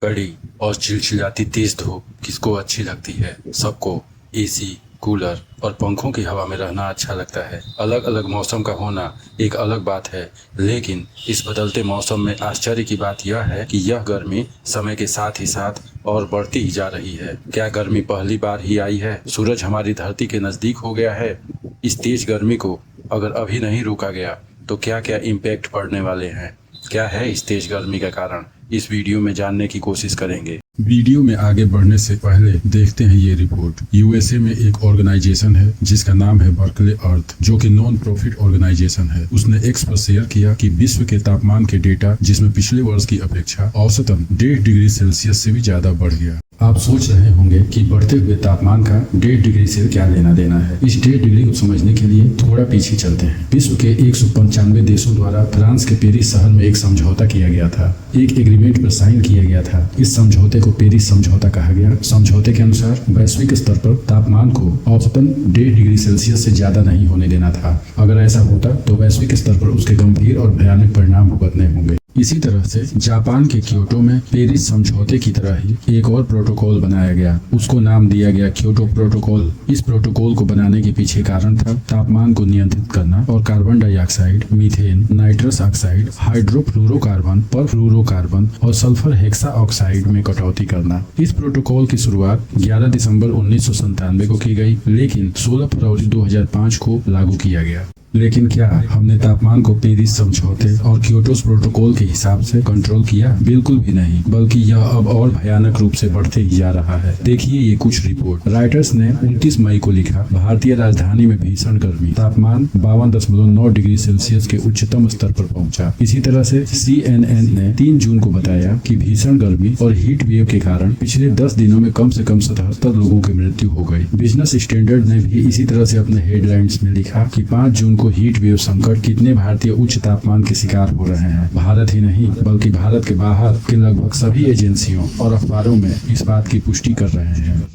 कड़ी और चिलचिलाती तेज धूप किसको अच्छी लगती है। सबको एसी, कूलर और पंखों की हवा में रहना अच्छा लगता है। अलग अलग मौसम का होना एक अलग बात है, लेकिन इस बदलते मौसम में आश्चर्य की बात यह है कि यह गर्मी समय के साथ ही साथ और बढ़ती ही जा रही है। क्या गर्मी पहली बार ही आई है? सूरज हमारी धरती के नजदीक हो गया है। इस तेज गर्मी को अगर अभी नहीं रोका गया तो क्या क्या इम्पैक्ट पड़ने वाले हैं? क्या है इस तेज गर्मी का कारण? इस वीडियो में जानने की कोशिश करेंगे। वीडियो में आगे बढ़ने से पहले देखते हैं ये रिपोर्ट। यूएसए में एक ऑर्गेनाइजेशन है जिसका नाम है बर्कले अर्थ, जो कि नॉन प्रॉफिट ऑर्गेनाइजेशन है। उसने एक्स पर शेयर किया कि विश्व के तापमान के डेटा, जिसमें पिछले वर्ष की अपेक्षा औसतन 1.5 डिग्री सेल्सियस से भी ज्यादा बढ़ गया। आप सोच रहे होंगे कि बढ़ते हुए तापमान का 1.5 डिग्री से क्या लेना देना है। इस 1.5 डिग्री को समझने के लिए थोड़ा पीछे चलते हैं। विश्व के 195 देशों द्वारा फ्रांस के पेरिस शहर में एक समझौता किया गया था। एक एग्रीमेंट पर साइन किया गया था। इस समझौते को पेरिस समझौता कहा गया। समझौते के अनुसार वैश्विक स्तर पर तापमान को औसतन 1.5 डिग्री सेल्सियस से ज्यादा नहीं होने देना था। अगर ऐसा होता तो वैश्विक स्तर पर उसके गंभीर और भयानक परिणाम भुगतने होंगे। इसी तरह से जापान के क्योटो में पेरिस समझौते की तरह ही एक और प्रोटोकॉल बनाया गया। उसको नाम दिया गया क्योटो प्रोटोकॉल। इस प्रोटोकॉल को बनाने के पीछे कारण था तापमान को नियंत्रित करना और carbon dioxide, methane, nitrous oxide, hydrofluorocarbon, perfluorocarbon और सल्फर हेक्सा ऑक्साइड में कटौती करना। इस प्रोटोकॉल की शुरुआत 11 दिसंबर 1997 को की गई, लेकिन 16 फरवरी 2005 को लागू किया गया। लेकिन क्या हमने तापमान को पेरिस समझौते और क्योटो प्रोटोकॉल के हिसाब से कंट्रोल किया? बिल्कुल भी नहीं, बल्कि यह अब और भयानक रूप से बढ़ते ही जा रहा है। देखिए ये कुछ रिपोर्ट। राइटर्स ने 29 मई को लिखा, भारतीय राजधानी में भीषण गर्मी, तापमान 52.9 डिग्री सेल्सियस के उच्चतम स्तर पर पहुंचा। इसी तरह से CNN ने 3 जून को बताया कि भीषण गर्मी और हीट वेव के कारण पिछले 10 दिनों में कम से कम 77 लोगों की मृत्यु हो गई। बिजनेस स्टैंडर्ड ने भी इसी तरह से अपने हेडलाइंस में लिखा कि 5 जून को हीट वेव संकट, कितने भारतीय उच्च तापमान के शिकार हो रहे हैं। भारत ही नहीं बल्कि भारत के बाहर के लगभग सभी एजेंसियों और अखबारों में इस बात की पुष्टि कर रहे हैं।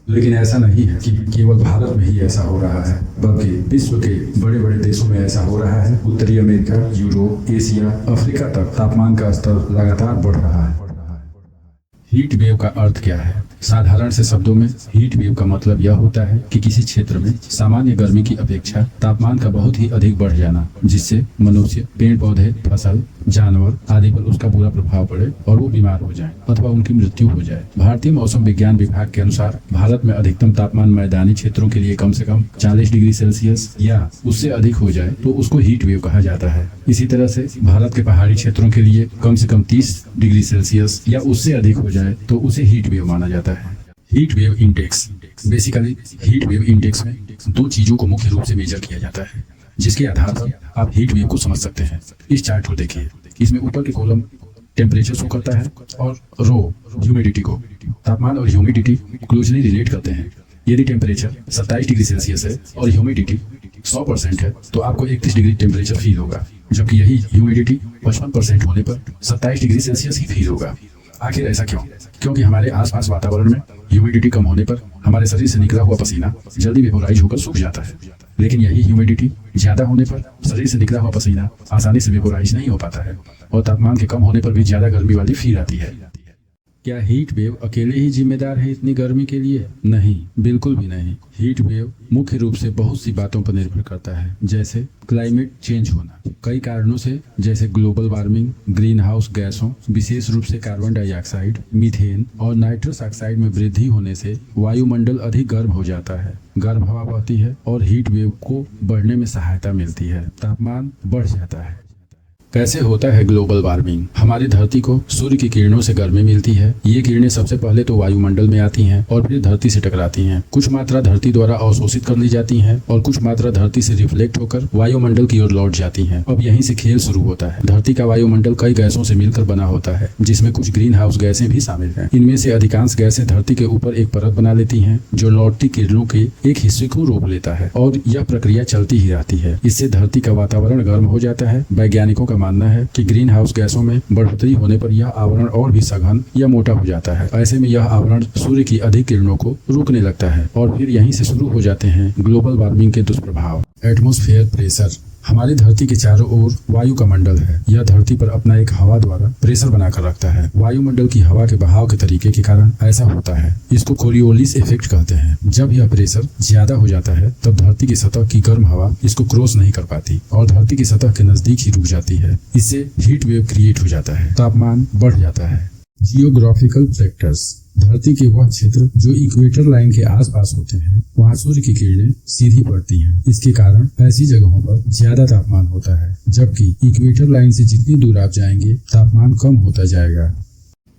लेकिन ऐसा नहीं है कि केवल भारत में ही ऐसा हो रहा है, बल्कि विश्व के बड़े बड़े देशों में ऐसा हो रहा है। उत्तरी अमेरिका, यूरोप, एशिया, अफ्रीका तक तापमान का स्तर लगातार बढ़ रहा है। हीट वेव का अर्थ क्या है? साधारण से शब्दों में हीट वेव का मतलब यह होता है कि किसी क्षेत्र में सामान्य गर्मी की अपेक्षा तापमान का बहुत ही अधिक बढ़ जाना, जिससे मनुष्य, पेड़ पौधे, फसल, जानवर आदि पर उसका बुरा प्रभाव पड़े और वो बीमार हो जाएं अथवा उनकी मृत्यु हो जाए। भारतीय मौसम विज्ञान विभाग के अनुसार भारत में अधिकतम तापमान मैदानी क्षेत्रों के लिए कम से कम 40 डिग्री सेल्सियस या उससे अधिक हो जाए तो उसको हीट वेव कहा जाता है। इसी तरह से भारत के पहाड़ी क्षेत्रों के लिए कम से कम 30 डिग्री सेल्सियस या उससे अधिक हो जाए तो उसे हीट वेव माना जाता है। Heat wave index. Basically heat wave index में 2 चीजों को मुख्य रूप से मेजर किया जाता है, जिसके आधार पर आप हीट वेव को समझ सकते हैं। इस चार्ट को देखिए। इसमें ऊपर के कॉलम टेम्परेचर शो करता है और रो ह्यूमिडिटी को। तापमान और ह्यूमिडिटी क्लोजली रिलेट करते हैं। यदि टेम्परेचर 27 डिग्री सेल्सियस है और ह्यूमिडिटी 100% है तो आपको 31 डिग्री टेम्परेचर फील होगा, जबकि यही ह्यूमिडिटी 55% होने पर 27 डिग्री सेल्सियस ही फील होगा। आखिर ऐसा क्यों? क्योंकि हमारे आसपास वातावरण में ह्यूमिडिटी कम होने पर हमारे शरीर से निकला हुआ पसीना जल्दी वेपोराइज होकर सूख जाता है, लेकिन यही ह्यूमिडिटी ज्यादा होने पर शरीर से निकला हुआ पसीना आसानी से वेपोराइज नहीं हो पाता है और तापमान के कम होने पर भी ज्यादा गर्मी वाली फील आती है। क्या हीट वेव अकेले ही जिम्मेदार है इतनी गर्मी के लिए? नहीं, बिल्कुल भी नहीं। हीट वेव मुख्य रूप से बहुत सी बातों पर निर्भर करता है, जैसे क्लाइमेट चेंज होना कई कारणों से, जैसे ग्लोबल वार्मिंग, ग्रीन हाउस गैसों, विशेष रूप से कार्बन डाइऑक्साइड, मीथेन और नाइट्रस ऑक्साइड में वृद्धि होने से वायुमंडल अधिक गर्म हो जाता है। गर्म हवा बहती है और हीट वेव को बढ़ने में सहायता मिलती है। तापमान बढ़ जाता है। कैसे होता है ग्लोबल वार्मिंग? हमारी धरती को सूर्य की किरणों से गर्मी मिलती है। ये किरणें सबसे पहले तो वायुमंडल में आती हैं और फिर धरती से टकराती हैं। कुछ मात्रा धरती द्वारा अवशोषित कर ली जाती है और कुछ मात्रा धरती से रिफ्लेक्ट होकर वायुमंडल की ओर लौट जाती हैं। अब यहीं से खेल शुरू होता है। धरती का वायुमंडल कई गैसों से मिलकर बना होता है, जिसमें कुछ ग्रीन हाउस गैसें भी शामिल हैं। इनमें से अधिकांश गैसें धरती के ऊपर एक परत बना लेती हैं, जो लौटती किरणों के एक हिस्से को रोक लेता है और यह प्रक्रिया चलती ही रहती है। इससे धरती का वातावरण गर्म हो जाता है। वैज्ञानिकों का मानना है कि ग्रीन हाउस गैसों में बढ़ोतरी होने पर यह आवरण और भी सघन या मोटा हो जाता है। ऐसे में यह आवरण सूर्य की अधिक किरणों को रोकने लगता है और फिर यहीं से शुरू हो जाते हैं ग्लोबल वार्मिंग के दुष्प्रभाव। Atmosphere pressure. हमारी धरती के चारों ओर वायु का मंडल है। यह धरती पर अपना एक हवा द्वारा प्रेशर बनाकर रखता है। वायुमंडल की हवा के बहाव के तरीके के कारण ऐसा होता है। इसको कोरियोलिस इफेक्ट कहते हैं। जब यह प्रेशर ज्यादा हो जाता है तब धरती की सतह की गर्म हवा इसको क्रॉस नहीं कर पाती और धरती की सतह के नजदीक ही रुक जाती है। इससे हीट वेव क्रिएट हो जाता है, तापमान बढ़ जाता है। Geographical factors. धरती के वह क्षेत्र जो इक्वेटर लाइन के आसपास होते हैं वहां सूर्य की किरणें सीधी पड़ती हैं। इसके कारण ऐसी जगहों पर ज्यादा तापमान होता है, जबकि इक्वेटर लाइन से जितनी दूर आप जाएंगे तापमान कम होता जाएगा।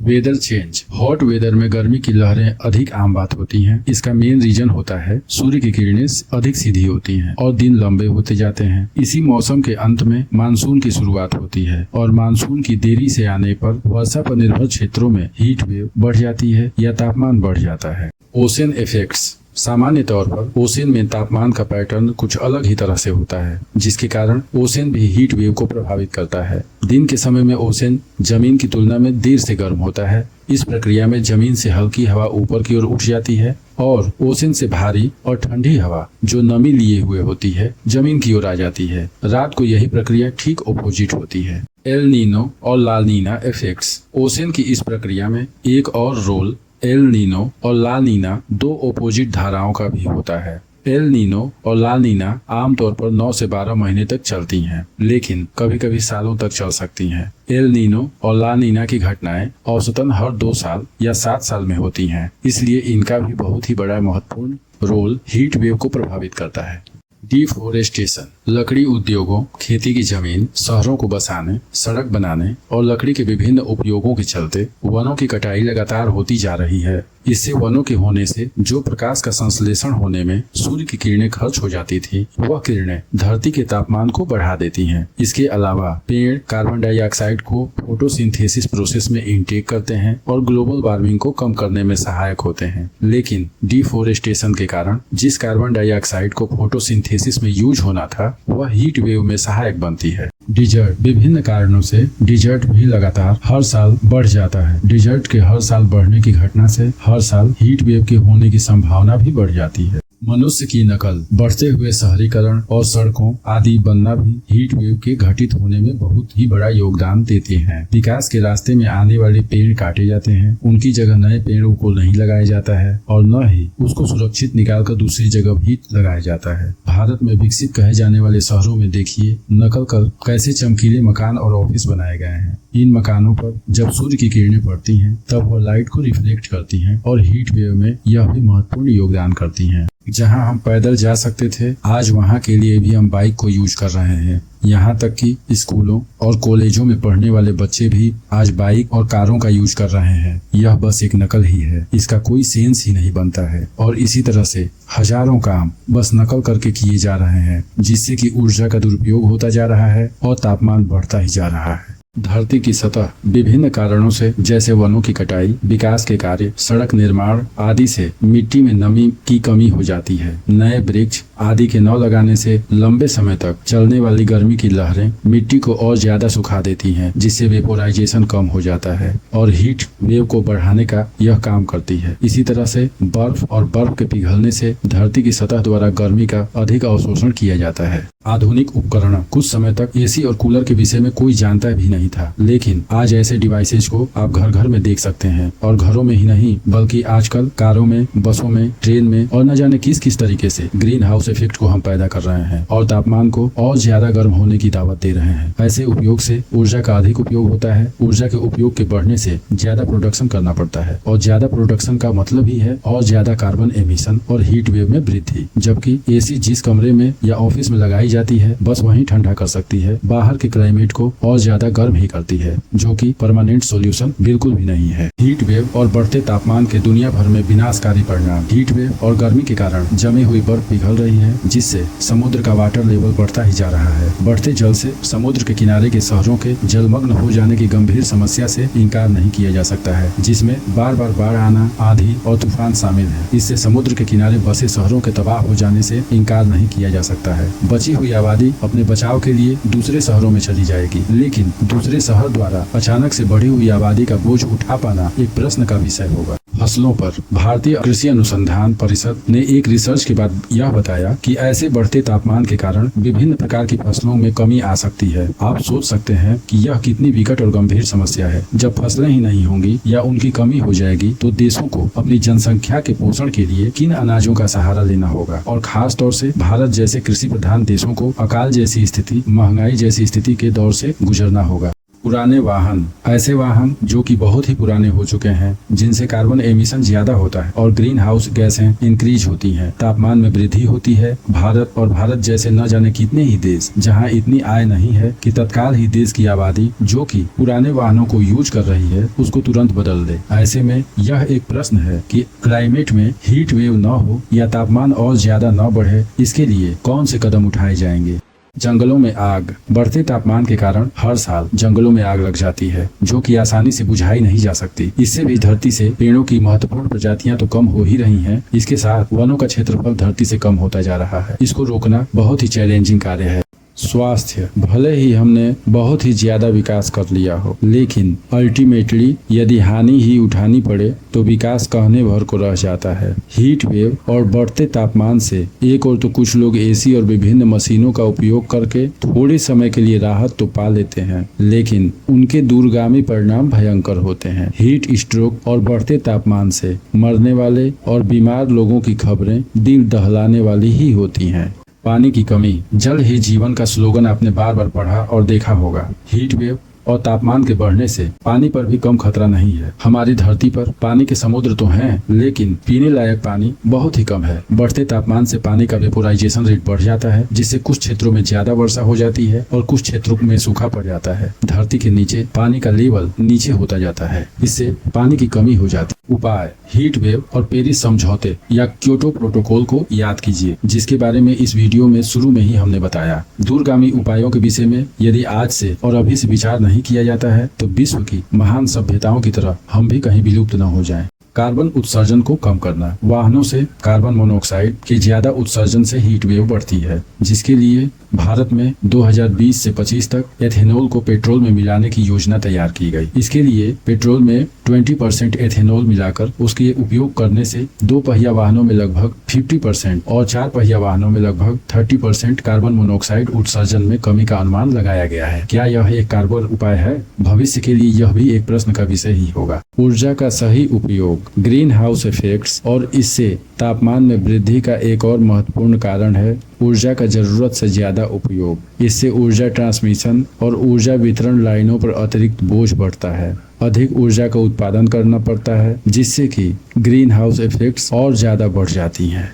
Weather change. हॉट वेदर में गर्मी की लहरें अधिक आम बात होती हैं। इसका मेन रीजन होता है सूर्य की किरणें अधिक सीधी होती हैं और दिन लंबे होते जाते हैं। इसी मौसम के अंत में मानसून की शुरुआत होती है और मानसून की देरी से आने पर वर्षा पर निर्भर क्षेत्रों में हीट वेव बढ़ जाती है या तापमान बढ़ जाता है। Ocean effects. सामान्य तौर पर ओशन में तापमान का पैटर्न कुछ अलग ही तरह से होता है, जिसके कारण ओशन भी हीट वेव को प्रभावित करता है। दिन के समय में ओशन जमीन की तुलना में देर से गर्म होता है। इस प्रक्रिया में जमीन से हल्की हवा ऊपर की ओर उठ जाती है और ओशन से भारी और ठंडी हवा जो नमी लिए हुए होती है जमीन की ओर आ जाती है। रात को यही प्रक्रिया ठीक ऑपोजिट होती है। एल नीनो और ला नीना इफेक्ट्स। ओशन की इस प्रक्रिया में एक और रोल एल नीनो और ला नीना दो ओपोजिट धाराओं का भी होता है। एल नीनो और ला नीना आमतौर पर 9 से 12 महीने तक चलती हैं, लेकिन कभी कभी सालों तक चल सकती हैं। एल नीनो और ला नीना की घटनाएं औसतन हर 2 साल या 7 साल में होती हैं, इसलिए इनका भी बहुत ही बड़ा महत्वपूर्ण रोल हीट वेव को प्रभावित करता है। डिफोरेस्टेशन। लकड़ी उद्योगों, खेती की जमीन, शहरों को बसाने, सड़क बनाने और लकड़ी के विभिन्न उपयोगों के चलते वनों की कटाई लगातार होती जा रही है। इससे वनों के होने से जो प्रकाश का संश्लेषण होने में सूर्य की किरणें खर्च हो जाती थी, वह किरणें धरती के तापमान को बढ़ा देती हैं। इसके अलावा पेड़ कार्बन डाइऑक्साइड को फोटोसिंथेसिस प्रोसेस में इनटेक करते हैं और ग्लोबल वार्मिंग को कम करने में सहायक होते हैं। लेकिन डिफोरेस्टेशन के कारण जिस कार्बन डाइऑक्साइड को फोटोसिंथेसिस में यूज होना था, वह हीट वेव में सहायक बनती है। डिजर्ट। विभिन्न कारणों से डिजर्ट भी लगातार हर साल बढ़ जाता है। डिजर्ट के हर साल बढ़ने की घटना से हर साल हीट वेव के होने की संभावना भी बढ़ जाती है। मनुष्य की नकल। बढ़ते हुए शहरीकरण और सड़कों आदि बनना भी हीट वेव के घटित होने में बहुत ही बड़ा योगदान देते हैं। विकास के रास्ते में आने वाले पेड़ काटे जाते हैं, उनकी जगह नए पेड़ों को नहीं लगाया जाता है और न ही उसको सुरक्षित निकालकर दूसरी जगह भी लगाया जाता है। भारत में विकसित कहे जाने वाले शहरों में देखिए नकल कर कैसे चमकीले मकान और ऑफिस बनाए गए हैं। इन मकानों पर जब सूर्य की किरणें पड़ती हैं तब वह लाइट को रिफ्लेक्ट करती हैं और हीट वेव में यह भी महत्वपूर्ण योगदान करती हैं। जहां हम पैदल जा सकते थे, आज वहां के लिए भी हम बाइक को यूज कर रहे हैं। यहाँ तक कि स्कूलों और कॉलेजों में पढ़ने वाले बच्चे भी आज बाइक और कारों का यूज कर रहे हैं। यह बस एक नकल ही है, इसका कोई सेंस ही नहीं बनता है। और इसी तरह से हजारों काम बस नकल करके किए जा रहे हैं, जिससे कि ऊर्जा का दुरुपयोग होता जा रहा है और तापमान बढ़ता ही जा रहा है। धरती की सतह विभिन्न कारणों से जैसे वनों की कटाई, विकास के कार्य, सड़क निर्माण आदि से मिट्टी में नमी की कमी हो जाती है। नए वृक्ष आदि के न लगाने से लंबे समय तक चलने वाली गर्मी की लहरें मिट्टी को और ज्यादा सुखा देती हैं, जिससे वेपोराइजेशन कम हो जाता है और हीट वेव को बढ़ाने का यह काम करती है। इसी तरह से बर्फ और बर्फ के पिघलने से धरती की सतह द्वारा गर्मी का अधिक अवशोषण किया जाता है। आधुनिक उपकरण। कुछ समय तक एसी और कूलर के विषय में कोई जानता भी नहीं था, लेकिन आज ऐसे डिवाइसेज को आप घर घर में देख सकते हैं और घरों में ही नहीं बल्कि आजकल कारों में, बसों में, ट्रेन में और न जाने किस किस तरीके से ग्रीन हाउस इफेक्ट को हम पैदा कर रहे हैं और तापमान को और ज्यादा गर्म होने की दावत दे रहे हैं। ऐसे उपयोग से ऊर्जा का अधिक उपयोग होता है। ऊर्जा के उपयोग के बढ़ने से ज्यादा प्रोडक्शन करना पड़ता है और ज्यादा प्रोडक्शन का मतलब ही है और ज्यादा कार्बन एमिशन और हीट वेव में वृद्धि। जबकि एसी जिस कमरे में या ऑफिस में लगाई जाती है बस वहीं ठंडा कर सकती है, बाहर के क्लाइमेट को और ज्यादा गर्म ही करती है, जो कि परमानेंट सॉल्यूशन बिल्कुल भी नहीं है। हीट वेव और बढ़ते तापमान के दुनिया भर में विनाशकारी परिणाम। हीट वेव और गर्मी के कारण जमी हुई बर्फ पिघल रही है, जिससे समुद्र का वाटर लेवल बढ़ता ही जा रहा है। बढ़ते जल से समुद्र के किनारे के शहरों के जलमग्न हो जाने की गंभीर समस्या से इनकार नहीं किया जा सकता है, जिसमें बार बार बाढ़ आना, आंधी और तूफान शामिल है। इससे समुद्र के किनारे बसे शहरों के तबाह हो जाने से इनकार नहीं किया जा सकता है। बची हुई आबादी अपने बचाव के लिए दूसरे शहरों में चली जाएगी, लेकिन दूसरे शहर द्वारा अचानक से बढ़ी हुई आबादी का बोझ उठा पाना एक प्रश्न का विषय होगा। फसलों पर। भारतीय कृषि अनुसंधान परिषद ने एक रिसर्च के बाद यह बताया कि ऐसे बढ़ते तापमान के कारण विभिन्न प्रकार की फसलों में कमी आ सकती है। आप सोच सकते हैं कि यह कितनी विकट और गंभीर समस्या है। जब फसलें ही नहीं होंगी या उनकी कमी हो जाएगी तो देशों को अपनी जनसंख्या के पोषण के लिए किन अनाजों का सहारा लेना होगा, और खास तौर से भारत जैसे कृषि प्रधान देशों को अकाल जैसी स्थिति, महंगाई जैसी स्थिति के दौर से गुजरना होगा। पुराने वाहन, ऐसे वाहन जो कि बहुत ही पुराने हो चुके हैं, जिनसे कार्बन एमिशन ज्यादा होता है और ग्रीन हाउस गैसें इंक्रीज होती हैं, तापमान में वृद्धि होती है। भारत जैसे न जाने कितने ही देश जहां इतनी आय नहीं है कि तत्काल ही देश की आबादी जो कि पुराने वाहनों को यूज कर रही है उसको तुरंत बदल दे। ऐसे में यह एक प्रश्न है कि क्लाइमेट में हीट वेव न हो या तापमान और ज्यादा न बढ़े, इसके लिए कौन से कदम उठाए जाएंगे। जंगलों में आग, बढ़ते तापमान के कारण हर साल जंगलों में आग लग जाती है जो कि आसानी से बुझाई नहीं जा सकती। इससे भी धरती से पेड़ों की महत्वपूर्ण प्रजातियां तो कम हो ही रही हैं, इसके साथ वनों का क्षेत्रफल धरती से कम होता जा रहा है। इसको रोकना बहुत ही चैलेंजिंग कार्य है। स्वास्थ्य, भले ही हमने बहुत ही ज्यादा विकास कर लिया हो, लेकिन अल्टीमेटली यदि हानि ही उठानी पड़े तो विकास कहने भर को रह जाता है। हीट वेव और बढ़ते तापमान से एक और तो कुछ लोग एसी और विभिन्न मशीनों का उपयोग करके थोड़े समय के लिए राहत तो पा लेते हैं, लेकिन उनके दूरगामी परिणाम भयंकर होते हैं। हीट स्ट्रोक और बढ़ते तापमान से मरने वाले और बीमार लोगों की खबरें दिल दहलाने वाली ही होती हैं। पानी की कमी, जल ही जीवन का स्लोगन आपने बार बार पढ़ा और देखा होगा। हीट वेव और तापमान के बढ़ने से पानी पर भी कम खतरा नहीं है। हमारी धरती पर पानी के समुद्र तो हैं, लेकिन पीने लायक पानी बहुत ही कम है। बढ़ते तापमान से पानी का वेपोराइजेशन रेट बढ़ जाता है, जिससे कुछ क्षेत्रों में ज्यादा वर्षा हो जाती है और कुछ क्षेत्रों में सूखा पड़ जाता है। धरती के नीचे पानी का लेवल नीचे होता जाता है, इससे पानी की कमी हो जाती है। उपाय, हीट वेव और पेरिस समझौते या क्योटो प्रोटोकॉल को याद कीजिए, जिसके बारे में इस वीडियो में शुरू में ही हमने बताया। दूरगामी उपायों के विषय में यदि आज से और अभी से विचार नहीं किया जाता है तो विश्व की महान सभ्यताओं की तरह हम भी कहीं विलुप्त न हो जाएं। कार्बन उत्सर्जन को कम करना, वाहनों से कार्बन मोनोऑक्साइड के ज्यादा उत्सर्जन से हीट वेव बढ़ती है, जिसके लिए भारत में 2020 से 25 तक एथेनॉल को पेट्रोल में मिलाने की योजना तैयार की गई। इसके लिए पेट्रोल में 20% एथेनॉल मिलाकर उसके उपयोग करने से 2 पहिया वाहनों में लगभग 50% और 4 पहिया वाहनों में लगभग 30% कार्बन मोनोऑक्साइड उत्सर्जन में कमी का अनुमान लगाया गया है। क्या यह एक कारगर उपाय है? भविष्य के लिए यह भी एक प्रश्न का विषय ही होगा। ऊर्जा का सही उपयोग, ग्रीन हाउस इफेक्ट्स और इससे तापमान में वृद्धि का एक और महत्वपूर्ण कारण है ऊर्जा का जरूरत से ज्यादा उपयोग। इससे ऊर्जा ट्रांसमिशन और ऊर्जा वितरण लाइनों पर अतिरिक्त बोझ बढ़ता है। अधिक ऊर्जा का उत्पादन करना पड़ता है, जिससे कि ग्रीन हाउस इफेक्ट्स और ज्यादा बढ़ जाती हैं।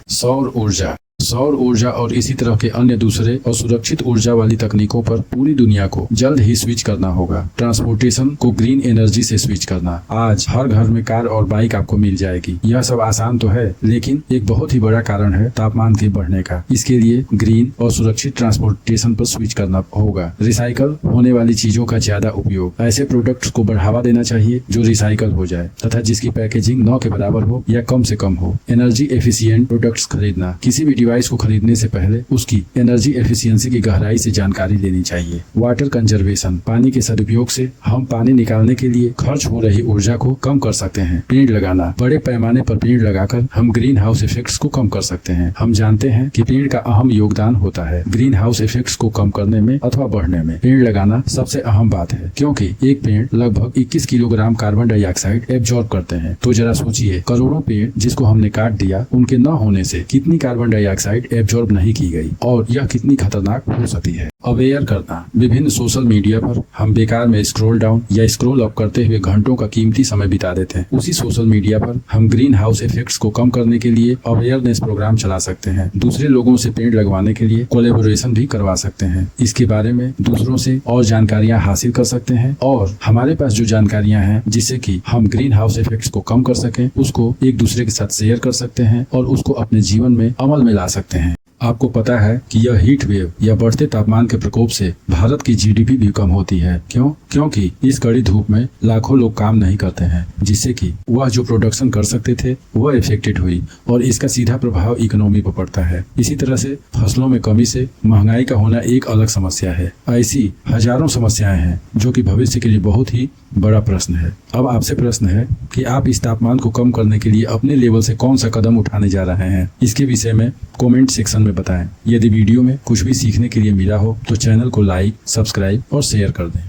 सौर ऊर्जा और इसी तरह के अन्य दूसरे और सुरक्षित ऊर्जा वाली तकनीकों पर पूरी दुनिया को जल्द ही स्विच करना होगा। ट्रांसपोर्टेशन को ग्रीन एनर्जी से स्विच करना। आज हर घर में कार और बाइक आपको मिल जाएगी। यह सब आसान तो है, लेकिन एक बहुत ही बड़ा कारण है तापमान के बढ़ने का। इसके लिए ग्रीन और सुरक्षित ट्रांसपोर्टेशन पर स्विच करना होगा। रिसाइकल होने वाली चीजों का ज्यादा उपयोग, ऐसे प्रोडक्ट्स को बढ़ावा देना चाहिए जो रिसाइकल हो जाए तथा जिसकी पैकेजिंग 9 के बराबर हो या कम से कम हो। एनर्जी एफिशिएंट प्रोडक्ट्स खरीदना, किसी भी डिवाइस को खरीदने से पहले उसकी एनर्जी एफिशिएंसी की गहराई से जानकारी लेनी चाहिए। वाटर कंजर्वेशन, पानी के सदुपयोग से हम पानी निकालने के लिए खर्च हो रही ऊर्जा को कम कर सकते हैं। पेड़ लगाना, बड़े पैमाने पर पेड़ लगाकर हम ग्रीन हाउस इफेक्ट्स को कम कर सकते हैं। हम जानते हैं कि पेड़ का अहम योगदान होता है ग्रीन हाउस इफेक्ट्स को कम करने में अथवा बढ़ने में। पेड़ लगाना सबसे अहम बात है, क्योंकि एक पेड़ लगभग 21 किलोग्राम कार्बन डाइऑक्साइड एब्जॉर्ब करते हैं। तो जरा सोचिए, करोड़ों पेड़ जिसको हमने काट दिया, उनके न होने से कितनी कार्बन डाइऑक्साइड एब्जॉर्ब नहीं की गई और यह कितनी खतरनाक हो सकती है। अवेयर करना, विभिन्न सोशल मीडिया पर हम बेकार में स्क्रॉल डाउन या स्क्रॉल अप करते हुए घंटों का कीमती समय बिता देते हैं। उसी सोशल मीडिया पर हम ग्रीन हाउस इफेक्ट्स को कम करने के लिए अवेयरनेस प्रोग्राम चला सकते हैं। दूसरे लोगों से पेड़ लगवाने के लिए कोलैबोरेशन भी करवा सकते हैं। इसके बारे में दूसरों से और जानकारियां हासिल कर सकते हैं और हमारे पास जो जानकारियां हैं जिससे कि हम ग्रीन हाउस इफेक्ट्स को कम कर सकें, उसको एक दूसरे के साथ शेयर कर सकते हैं और उसको अपने जीवन में अमल में ला सकते हैं। आपको पता है कि यह हीट वेव या बढ़ते तापमान के प्रकोप से भारत की जीडीपी भी कम होती है। क्यों? क्योंकि इस कड़ी धूप में लाखों लोग काम नहीं करते हैं, जिससे कि वह जो प्रोडक्शन कर सकते थे वह इफेक्टेड हुई और इसका सीधा प्रभाव इकोनॉमी पर पड़ता है। इसी तरह से फसलों में कमी से महंगाई का होना एक अलग समस्या है। ऐसी हजारों समस्याएं हैं जो कि भविष्य के लिए बहुत ही बड़ा प्रश्न है। अब आपसे प्रश्न है कि आप इस तापमान को कम करने के लिए अपने लेवल से कौन सा कदम उठाने जा रहे हैं। इसके विषय में कमेंट सेक्शन में बताएं। यदि वीडियो में कुछ भी सीखने के लिए मिला हो तो चैनल को लाइक, सब्सक्राइब और शेयर कर दें।